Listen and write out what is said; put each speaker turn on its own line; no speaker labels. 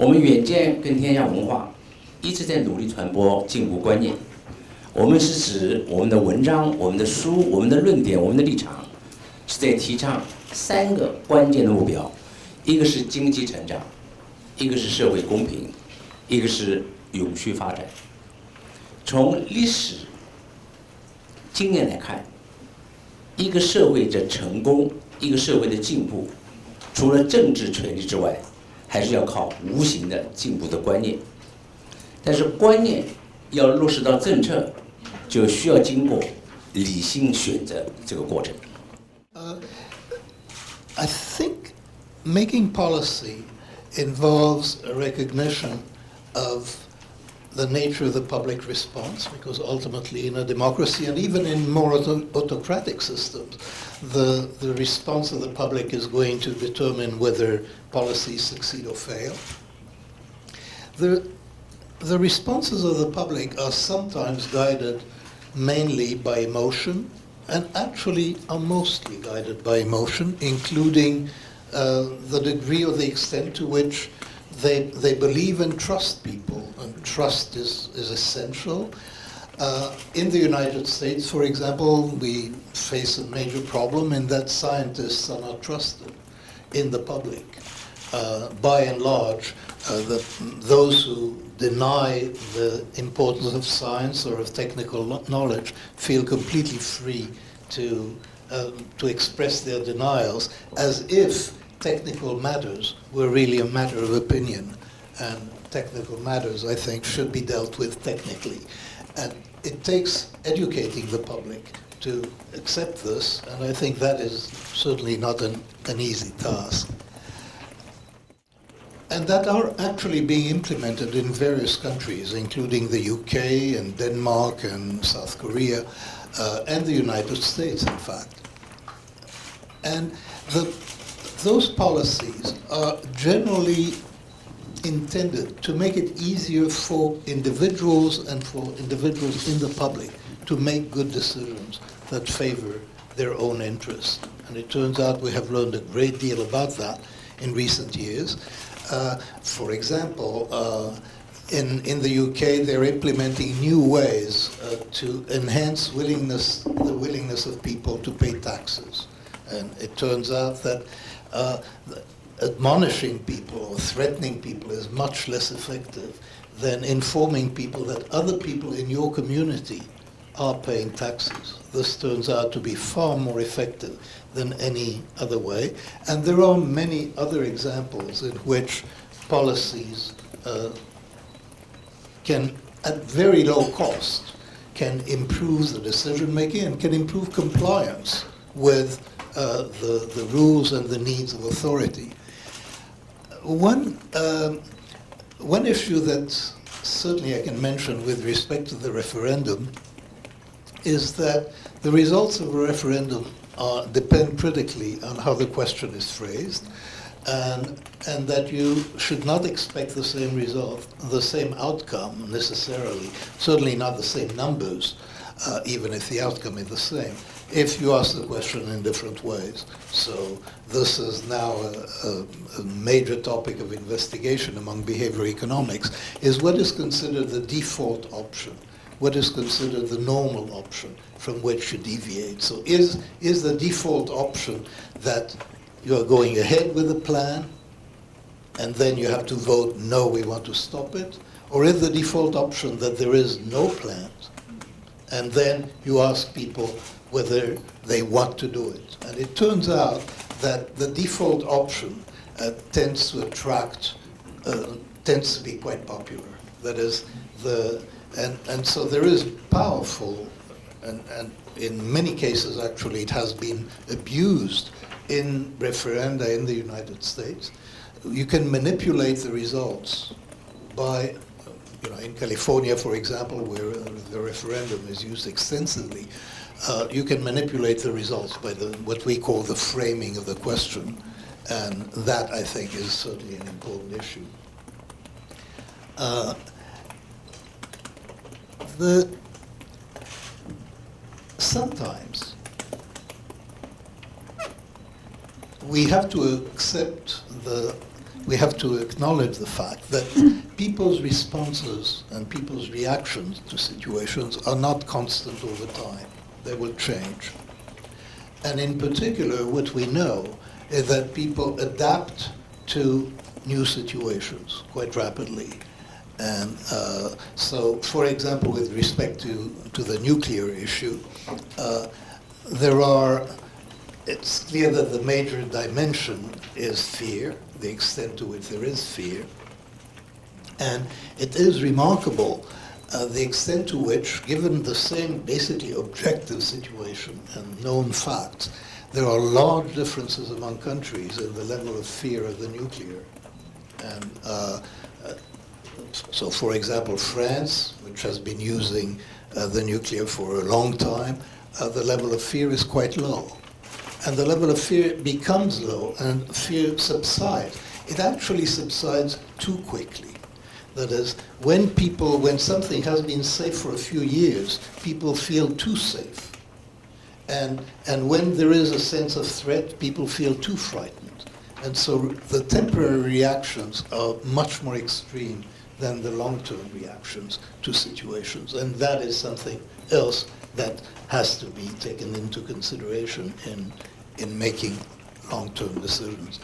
我们远见跟天下文化一直在努力传播进步观念。我们是指我们的文章、我们的书、我们的论点、我们的立场，是在提倡3个关键的目标：一个是经济成长，一个是社会公平，一个是永续发展。从历史经验来看，一个社会的成功，一个社会的进步，除了政治权利之外，还是要靠无形的进步的观念。但是观念要落实到政策，就需要经过理性选择这个过程。
I think making policy involves a recognition of the nature of the public response, because ultimately in a democracy and even in more autocratic systems, the response of the public is going to determine whether policies succeed or fail. The responses of the public are sometimes guided mainly by emotion, and actually are mostly guided by emotion, including the degree or the extent to which they believe and trust people, and trust is essential. In the United States, for example, we face a major problem in that scientists are not trusted in the public. By and large, those who deny the importance of science or of technical knowledge feel completely free to express their denials, as if technical matters were really a matter of opinion. And technical matters, I think, should be dealt with technically. And it takes educating the public to accept this, and I think that is certainly not an easy task. And that are actually being implemented in various countries, including the UK and Denmark and South Korea, and the United States, in fact. And those policies are generally intended to make it easier for individuals and for individuals in the public to make good decisions that favor their own interests. And it turns out we have learned a great deal about that in recent years. For example, in the UK, they're implementing new ways to enhance the willingness of people to pay taxes. And it turns out that admonishing people or threatening people is much less effective than informing people that other people in your community are paying taxes. This turns out to be far more effective than any other way. And there are many other examples in which policies can, at very low cost, can improve the decision making and can improve compliance with the rules and the needs of authority. One issue that certainly I can mention with respect to the referendum is that the results of a referendum depend critically on how the question is phrased, and that you should not expect the same result, the same outcome necessarily, certainly not the same numbers, even if the outcome is the same, if you ask the question in different ways. So this is now a major topic of investigation among behavioral economics, is what is considered the default option, what is considered the normal option from which you deviate. So is the default option that you are going ahead with a plan and then you have to vote, no, we want to stop it? Or is the default option that there is no plan and then you ask people whether they want to do it? And it turns out that the default option tends to attract, tends to be quite popular. That is, and so there is powerful, and in many cases actually it has been abused in referenda in the United States. You can manipulate the results by, in California, for example, where the referendum is used extensively, you can manipulate the results by what we call the framing of the question. And that, I think, is certainly an important issue. Sometimes we have to accept the we have to acknowledge the fact that people's responses and people's reactions to situations are not constant all the time. They will change. And in particular, what we know is that people adapt to new situations quite rapidly. And so, for example, with respect to the nuclear issue, it's clear that the major dimension is fear, the extent to which there is fear. And it is remarkable the extent to which, given the same basically objective situation and known facts, there are large differences among countries in the level of fear of the nuclear. And so, for example, France, which has been using the nuclear for a long time, the level of fear is quite low. And the level of fear becomes low and fear subsides. It actually subsides too quickly. That is, when something has been safe for a few years, people feel too safe. And when there is a sense of threat, people feel too frightened. And so the temporary reactions are much more extreme than the long-term reactions to situations. And that is something else that has to be taken into consideration in making long-term decisions.